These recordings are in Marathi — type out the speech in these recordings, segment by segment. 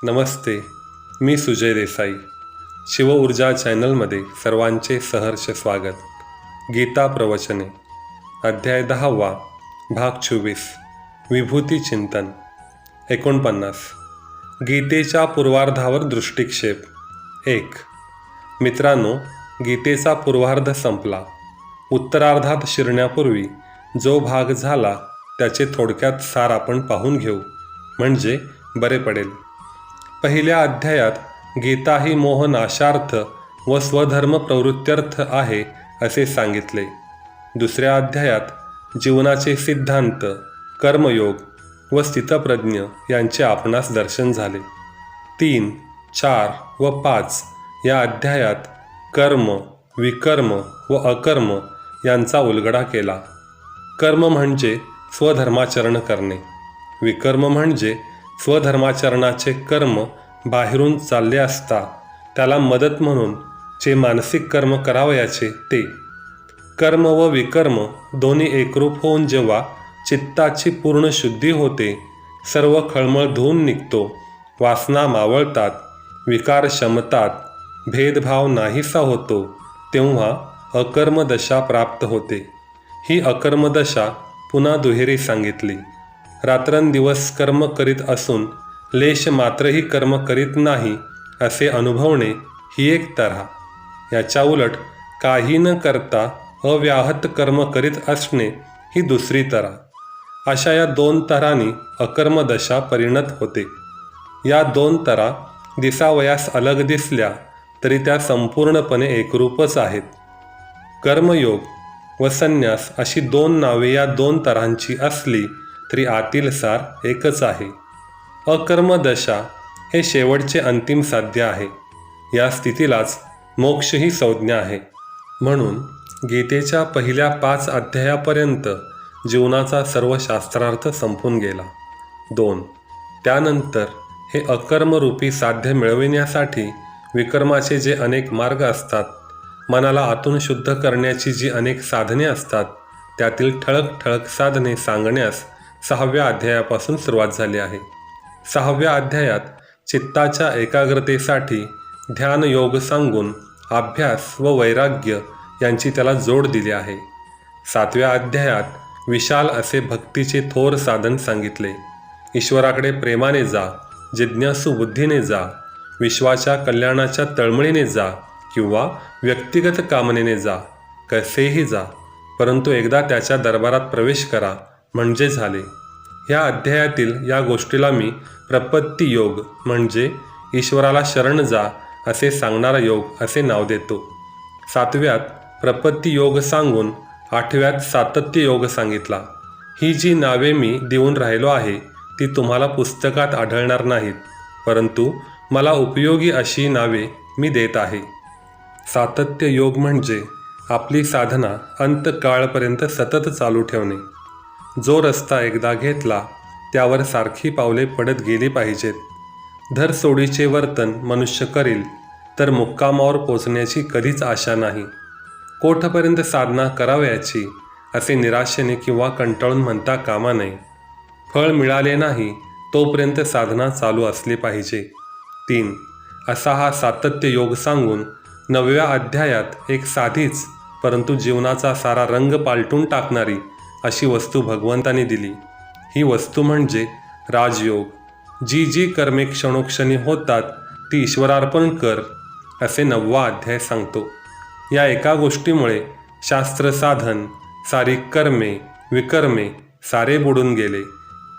नमस्ते, मी सुजय देसाई. शिवऊर्जा चॅनलमध्ये सर्वांचे सहर्ष स्वागत. गीता प्रवचने अध्याय 10 भाग 24 विभूती चिंतन 49. गीतेच्या पूर्वार्धावर दृष्टिक्षेप 1. मित्रांनो, गीतेचा पूर्वार्ध संपला. उत्तरार्धात शिरण्यापूर्वी जो भाग झाला त्याचे थोडक्यात सार आपण पाहून घेऊ, म्हणजे बरे पडेल. पहिल्या अध्यायात गीता ही मोहनाशार्थ व स्वधर्म प्रवृत्त्यर्थ आहे असे सांगितले. दुसऱ्या अध्यायात जीवनाचे सिद्धांत, कर्मयोग व स्थितप्रज्ञ यांचे आपणास दर्शन झाले. 3, 4 व 5 या अध्यायात कर्म, विकर्म व अकर्म यांचा उलगडा केला. कर्म म्हणजे स्वधर्माचरण करणे, विकर्म म्हणजे स्वधर्माचरणाचे कर्म बाहेरून चालले असता त्याला मदत म्हणून जे मानसिक कर्म करावयाचे ते. कर्म व विकर्म दोन्ही एकरूप होऊन जेव्हा चित्ताची पूर्ण शुद्धी होते, सर्व खळमळ धुवून निघतो, वासना मावळतात, विकार शमतात, भेदभाव नाहीसा होतो, तेव्हा अकर्मदशा प्राप्त होते. ही अकर्मदशा पुन्हा दुहेरी सांगितली. रात्रंदिवस कर्म करीत असून लेश मात्रही कर्म करीत नाही असे अनुभवणे ही एक तऱ्हा. याच्या उलट काही न करता अव्याहत कर्म करीत असणे ही दुसरी तऱ्हा. अशा या दोन तऱ्हांनी अकर्मदशा परिणत होते. या दोन तऱ्हा दिसावयास अलग दिसल्या तरी त्या संपूर्णपणे एकरूपच आहेत. कर्मयोग व संन्यास अशी दोन नावे या दोन तऱ्हांची असली तरी आतील सार एकच आहे. अकर्मदशा हे शेवटचे अंतिम साध्य आहे. या स्थितीलाच मोक्ष ही संज्ञा आहे. म्हणून गीतेच्या पहिल्या 5 अध्यायापर्यंत जीवनाचा सर्व शास्त्रार्थ संपून गेला. 2. त्यानंतर हे अकर्मरूपी साध्य मिळविण्यासाठी विकर्माचे जे अनेक मार्ग असतात, मनाला आतून शुद्ध करण्याची जी अनेक साधने असतात, त्यातील ठळक ठळक साधने सांगण्यास 6व्या अध्यायापासून सुरुवात झाली आहे. 6व्या अध्यायात चित्ताच्या एकाग्रतेसाठी ध्यान योग सांगून अभ्यास व वैराग्य यांची त्याला जोड दिली आहे. 7व्या अध्यायात विशाल असे भक्तीचे थोर साधन सांगितले. ईश्वराकडे प्रेमाने जा, जिज्ञासू बुद्धीने जा, विश्वाच्या कल्याणाच्या तळमळीने जा किंवा व्यक्तिगत कामनेने जा, कसेही जा, परंतु एकदा त्याच्या दरबारात प्रवेश करा म्हणजे झाले. ह्या अध्यायातील या गोष्टीला मी प्रपत्ती योग म्हणजे ईश्वराला शरण जा असे सांगणारा योग असे नाव देतो. 7व्यात प्रपत्ती योग सांगून 8व्यात सातत्य योग सांगितला. ही जी नावे मी देऊन राहिलो आहे ती तुम्हाला पुस्तकात आढळणार नाहीत, परंतु मला उपयोगी अशी नावे मी देत आहे. सातत्य योग म्हणजे आपली साधना अंतकाळपर्यंत सतत चालू ठेवणे. जो रस्ता एकदा घेतला त्यावर सारखी पावले पडत गेली पाहिजेत. धरसोडीचे वर्तन मनुष्य करील तर मुक्कामावर पोचण्याची कधीच आशा नाही. कोठपर्यंत साधना करावयाची असे निराशेने किंवा कंटाळून म्हणता कामा नये. फळ मिळाले नाही तोपर्यंत साधना चालू असली पाहिजे. 3. असा हा सातत्य योग सांगून 9व्या अध्यायात एक साधीच परंतु जीवनाचा सारा रंग पालटून टाकणारी अशी वस्तू भगवंताने दिली. ही वस्तू म्हणजे राजयोग. जी जी कर्मे क्षणोक्षणी होतात ती ईश्वरार्पण कर असे 9वा अध्याय सांगतो. या एका गोष्टीमुळे शास्त्र साधन, सारी कर्मे विकर्मे सारे बुडून गेले.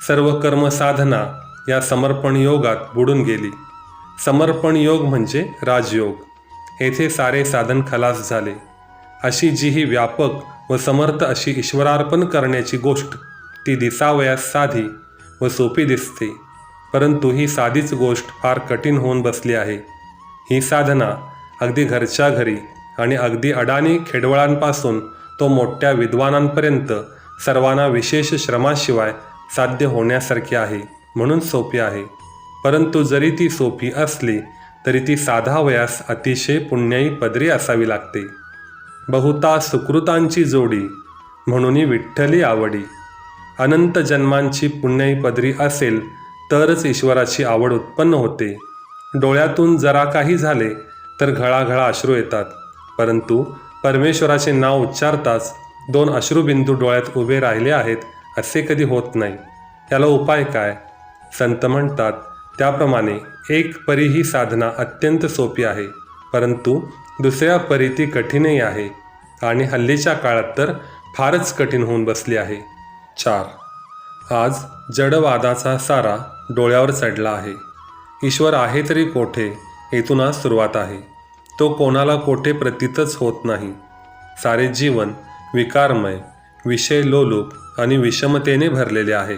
सर्व कर्मसाधना या समर्पण योगात बुडून गेली. समर्पण योग म्हणजे राजयोग. येथे सारे साधन खलास झाले. अशी जी ही व्यापक व समर्थ अशी ईश्वरार्पण करण्याची गोष्ट ती दिसावयास साधी व सोपी दिसते, परंतु ही साधीच गोष्ट फार कठीण होऊन बसली आहे. ही साधना अगदी घरच्या घरी आणि अगदी अडाणी खेडवळांपासून तो मोठ्या विद्वानांपर्यंत सर्वांना विशेष श्रमाशिवाय साध्य होण्यासारखी आहे, म्हणून सोपी आहे. परंतु जरी ती सोपी असली तरी ती साधावयास अतिशय पुण्याई पदरी असावी लागते. बहुता सुकृतांची जोडी म्हणून विठ्ठली आवडी. अनंत जन्मांची पुण्याई पदरी असेल तरच ईश्वराची आवड उत्पन्न होते. डोळ्यातून जरा काही झाले तर घळाघळा अश्रू येतात, परंतु परमेश्वराचे नाव उच्चारताच 2 अश्रुबिंदू डोळ्यात उभे राहिले आहेत असे कधी होत नाही. याला उपाय काय? संत म्हणतात त्याप्रमाणे एक परी ही साधना अत्यंत सोपी आहे, परंतु दुसऱ्या परी ती कठीणही आहे आणि हल्लीच्या काळात तर फारच कठीण होऊन बसली आहे. 4. आज जडवादाचा सारा डोळ्यावर चढला आहे. ईश्वर आहे तरी कोठे, येथून आज सुरुवात आहे. तो कोणाला कोठे प्रतीतच होत नाही. सारे जीवन विकारमय, विषय लोलूप आणि विषमतेने भरलेले आहे.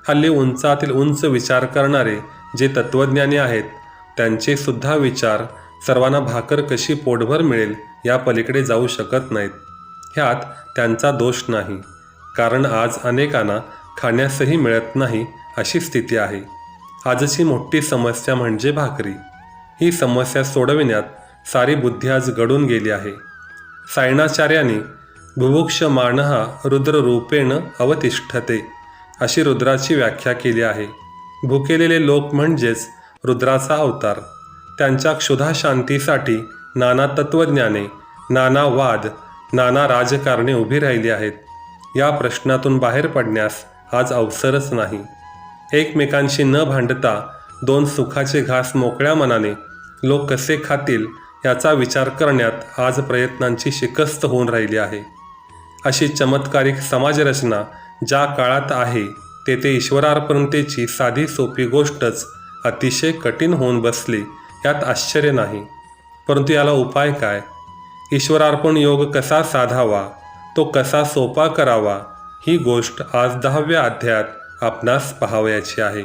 हल्ली उंचातील उंच विचार करणारे जे तत्त्वज्ञानी आहेत, त्यांचे सुद्धा विचार सर्वांना भाकर कशी पोटभर मिळेल या पलीकडे जाऊ शकत नाहीत. ह्यात त्यांचा दोष नाही, कारण आज अनेकांना खाण्यासही मिळत नाही अशी स्थिती आहे. आजची मोठी समस्या म्हणजे भाकरी. ही समस्या सोडविण्यात सारी बुद्धी आज गडून गेली आहे. सायणाचार्यांनी बुभुक्षमाणः रुद्ररूपेण अवतिष्ठते अशी रुद्राची व्याख्या केली आहे. भुकेलेले लोक म्हणजेच रुद्राचा अवतार. त्यांच्या क्षुधा शांतीसाठी नाना तत्त्वज्ञाने, नाना वाद, नाना राजकारणे उभी राहिली आहेत. या प्रश्नातून बाहेर पडण्यास आज अवसरच नाही. एकमेकांशी न भांडता 2 सुखाचे घास मोकळ्या मनाने लोक कसे खातील याचा विचार करण्यात आज प्रयत्नांची शिकस्त होऊन राहिली आहे. अशी चमत्कारिक समाजरचना ज्या काळात आहे तेथे ईश्वरार्पणतेची साधी सोपी गोष्टच अतिशय कठीण होऊन बसली यात आश्चर्य नाही. परंतु याला उपाय काय? ईश्वरार्पण योग कसा साधावा, तो कसा सोपा करावा, ही गोष्ट आज 10व्या अध्यायात आपणास पाहावयाची आहे.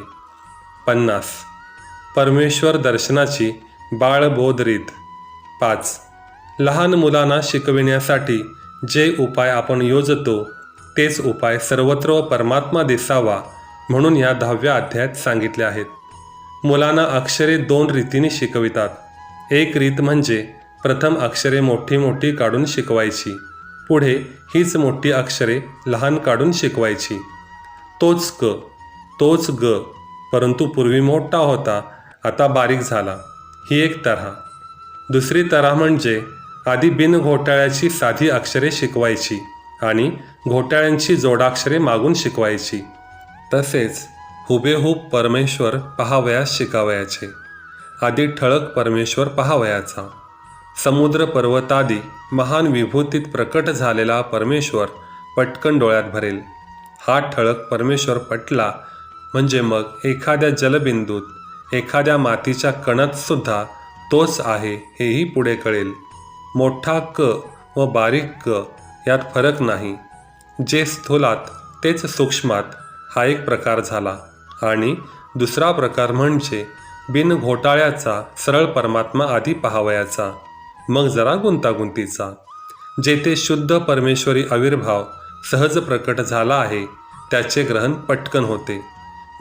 50. परमेश्वर दर्शनाची बाळबोध रीत. 5. लहान मुलांना शिकविण्यासाठी जे उपाय आपण योजतो तेच उपाय सर्वत्र परमात्मा दिसावा म्हणून या 10व्या अध्यायात सांगितले आहेत. मुलांना अक्षरे 2 रीतीने शिकवितात. एक रीत म्हणजे प्रथम अक्षरे मोठी मोठी काढून शिकवायची, पुढे हीच मोठी अक्षरे लहान काढून शिकवायची. तोच क, तोच ग, परंतु पूर्वी मोठा होता आता बारीक झाला, ही एक तऱ्हा. दुसरी तऱ्हा म्हणजे आधी बिनघोटाळ्याची साधी अक्षरे शिकवायची आणि घोटाळ्यांची जोडाक्षरे मागून शिकवायची. तसेच हुबेहूब परमेश्वर पहावयास शिकावयाचे. आधी ठळक परमेश्वर पहावयाचा. समुद्र पर्वतादी महान विभूतीत प्रकट झालेला परमेश्वर पटकन डोळ्यात भरेल. हा ठळक परमेश्वर पटला म्हणजे मग एखाद्या जलबिंदूत, एखाद्या मातीच्या कणात सुद्धा तोच आहे हेही पुढे कळेल. मोठा क व बारीक क यात फरक नाही. जे स्थूलात तेच सूक्ष्मात, हा एक प्रकार झाला. आणि दुसरा प्रकार म्हणजे बिन घोटाळ्याचा सरळ परमात्मा आधी पाहावयाचा, मग जरा गुंतागुंतीचा. जेथे शुद्ध परमेश्वरी आविर्भाव सहज प्रकट झाला आहे त्याचे ग्रहण पटकन होते.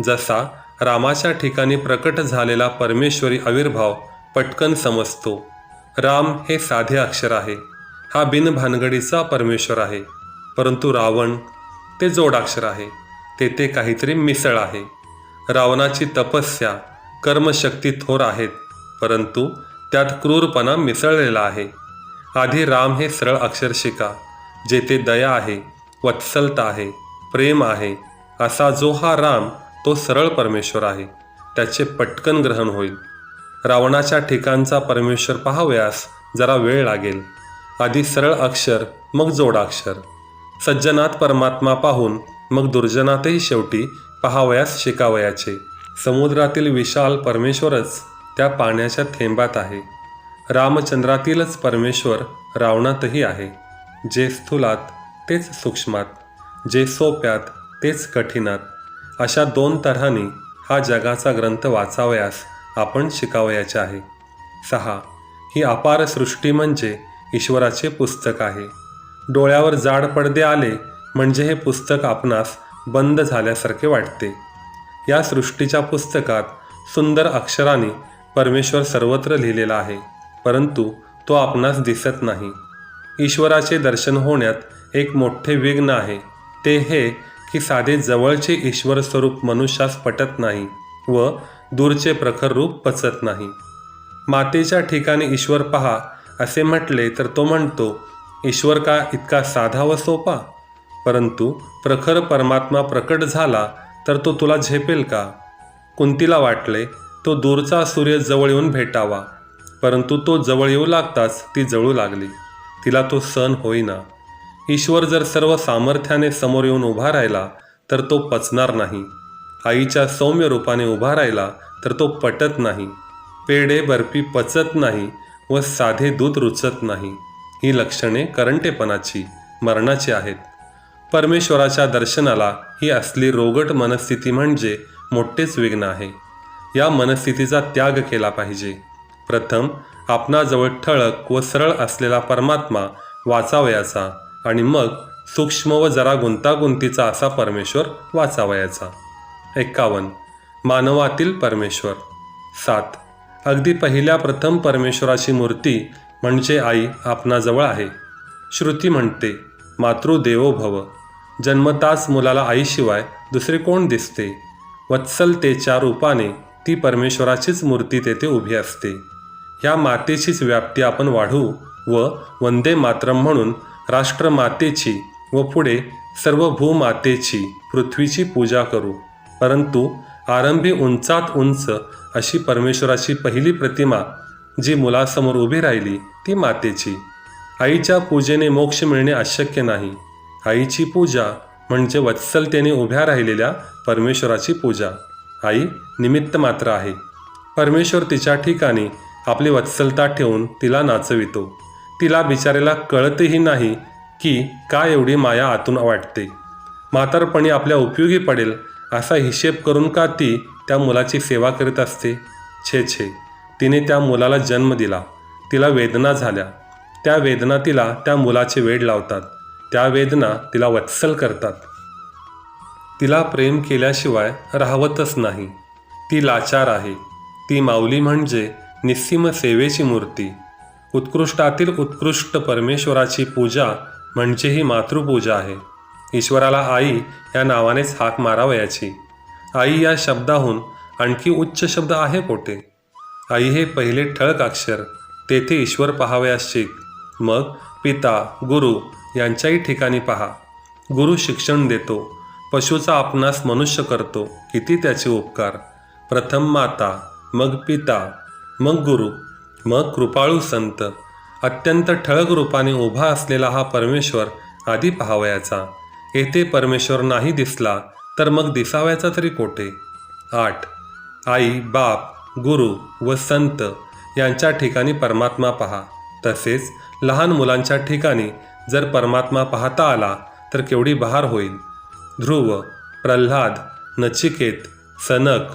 जसा रामाच्या ठिकाणी प्रकट झालेला परमेश्वरी आविर्भाव पटकन समजतो. राम हे साधे अक्षर आहे, हा बिनभानगडीचा परमेश्वर आहे. परंतु रावण ते जोडाक्षर आहे, तेथे काहीतरी मिसळ आहे. रावणाची तपस्या, कर्मशक्ती थोर आहेत, परंतु त्यात क्रूरपणा मिसळलेला आहे. आधी राम हे सरळ अक्षर शिका, जेथे दया आहे, वत्सलता आहे, प्रेम आहे. असा जो हा राम तो सरळ परमेश्वर आहे, त्याचे पटकन ग्रहण होईल. रावणाच्या ठिकाणचा परमेश्वर पाहावयास जरा वेळ लागेल. आधी सरळ अक्षर मग जोडाक्षर. सज्जनात परमात्मा पाहून मग दुर्जनातही शेवटी पाहावयास शिकावयाचे. समुद्रातील विशाल परमेश्वरच त्या पाण्याच्या थेंबात आहे. रामचंद्रातीलच परमेश्वर रावणातही आहे. जे स्थूलात तेच सूक्ष्मात, जे सोप्यात तेच कठीणात. अशा 2 तऱ्हांनी हा जगाचा ग्रंथ वाचावयास आपण शिकावयाचे आहे. 6. ही अपार सृष्टी म्हणजे ईश्वराचे पुस्तक आहे. डोळ्यावर जाड पडदे आले म्हणजे हे पुस्तक आपणास बंद झाल्यासारखे वाटते. या सृष्टीच्या पुस्तकात सुंदर अक्षरांनी परमेश्वर सर्वत्र लिहिलेला आहे, परंतु तो आपणास दिसत नाही. ईश्वराचे दर्शन होण्यात एक मोठे विघ्न आहे. ते हे की साधे जवळचे ईश्वर स्वरूप मनुष्यास पटत नाही. व दूरचे प्रखर रूप पचत नाही. मातेच्या ठिकाणी ईश्वर पहा असे म्हटले तर तो म्हणतो, ईश्वर का इतका साधा व सोपा? परंतु प्रखर परमात्मा प्रकट झाला तर तो तुला झेपेल का? कुंतीला वाटले तो दूरचा सूर्य जवळ येऊन भेटावा, परंतु तो जवळ येऊ लागताच ती जळू लागली. तिला तो सहन होईना. ईश्वर जर सर्व सामर्थ्याने समोर येऊन उभा राहिला तर तो पचणार नाही. आईच्या सौम्य रूपाने उभा राहिला तर तो पटत नाही. पेढे बर्फी पचत नाही व साधे दूध रुचत नाही. ही लक्षणे करंटेपणाची, मरणाची आहेत. परमेश्वराच्या दर्शनाला ही असली रोगट मनस्थिती म्हणजे मोठेच विघ्न आहे. या मनस्थितीचा त्याग केला पाहिजे. प्रथम आपणाजवळ ठळक व सरळ असलेला परमात्मा वाचावयाचा आणि मग सूक्ष्म व जरा गुंतागुंतीचा असा परमेश्वर वाचावयाचा. 51. मानवातील परमेश्वर. 7. अगदी पहिल्या प्रथम परमेश्वराची मूर्ती म्हणजे आई आपणाजवळ आहे. श्रुती म्हणते, मातृदेवो भव. जन्मताच मुलाला आईशिवाय दुसरे कोण दिसते? वत्सलतेच्या रूपाने ती परमेश्वराचीच मूर्ती तेथे उभी असते. ह्या मातेचीच व्याप्ती आपण वाढवू व वंदे मातरम म्हणून राष्ट्रमातेची व पुढे सर्व भूमातेची, पृथ्वीची पूजा करू. परंतु आरंभी उंचात उंच अशी परमेश्वराची पहिली प्रतिमा जी मुलासमोर उभी राहिली ती मातेची. आईच्या पूजेने मोक्ष मिळणे अशक्य नाही. आईची पूजा म्हणजे वत्सलतेने उभ्या राहिलेल्या परमेश्वराची पूजा. आई निमित्त मात्र आहे. परमेश्वर तिच्या ठिकाणी आपली वत्सलता ठेवून तिला नाचवितो. तिला बिचारेला कळतही नाही की का एवढी माया आतून वाटते. म्हातारपणी आपल्या उपयोगी पडेल असा हिशेब करून का ती त्या मुलाची सेवा करीत असते? छे छे, तिने त्या मुलाला जन्म दिला. तिला वेदना झाल्या. त्या वेदना तिला त्या मुलाचे वेड लावतात. त्या वेदना तिला वत्सल करतात. तिला प्रेम केल्याशिवाय राहवतच नाही. ती लाचार आहे. ती माऊली म्हणजे निस्सीम सेवेची मूर्ती. उत्कृष्टातील उत्कृष्ट परमेश्वराची पूजा म्हणजे ही मातृपूजा आहे. ईश्वराला आई या नावानेच हाक मारावयाची. आई या शब्दाहून आणखी उच्च शब्द आहे कोठे? आई हे पहिले ठळक अक्षर. तेथे ईश्वर पाहावयास शिक. मग पिता, गुरु यांच्याही ठिकाणी पहा. गुरु शिक्षण देतो. पशुचा आपणास मनुष्य करतो. किती त्याचे उपकार! प्रथम माता, मग पिता, मग गुरु, मग कृपाळू संत. अत्यंत ठळक रूपाने उभा असलेला हा परमेश्वर आधी पाहावयाचा. येथे परमेश्वर नाही दिसला तर मग दिसावयाचा तरी कोठे? 8. आई, बाप, गुरु व संत यांच्या ठिकाणी परमात्मा पहा. तसेच लहान मुलांच्या ठिकाणी जर परमात्मा पाहता आला तर केवढी बहार होईल. ध्रुव, प्रल्हाद, नचिकेत, सनक,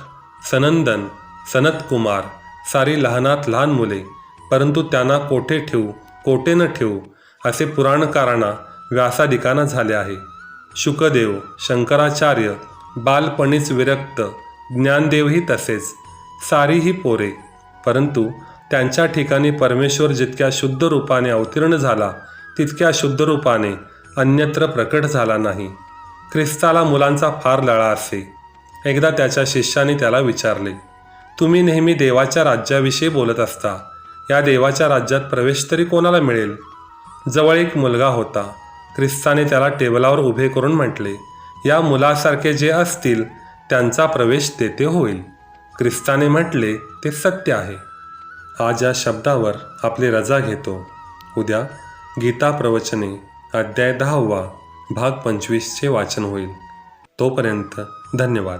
सनंदन, सनतकुमार सारी लहानात लहान मुले. परंतु त्यांना कोठे ठेवू, कोठे न ठेवू असे पुराणकारांना, व्यासादिकांना झाले आहे. शुकदेव, शंकराचार्य बालपणीच विरक्त, ज्ञानदेवही तसेच, सारी ही पोरे. परंतु त्यांच्या ठिकाणी परमेश्वर जितक्या शुद्ध रूपाने अवतीर्ण झाला तितक्या शुद्ध रूपाने अन्यत्र प्रकट झाला नाही. ख्रिस्ताला मुलांचा फार लळा असे. एकदा त्याच्या शिष्याने त्याला विचारले, तुम्ही नेहमी देवाच्या राज्याविषयी बोलत असता. या देवाच्या राज्यात प्रवेश तरी कोणाला मिळेल? जवळ एक मुलगा होता. ख्रिस्ताने त्याला टेबलावर उभे करून म्हटले, या मुलासारखे जे असतील त्यांचा प्रवेश तेथे होईल. ख्रिस्ताने म्हटले, ते सत्य आहे. आज या शब्दावर आपली रजा घेतो. उद्या गीता प्रवचने अध्याय 10 भाग 25 वाचन होईल. तोपर्यंत धन्यवाद.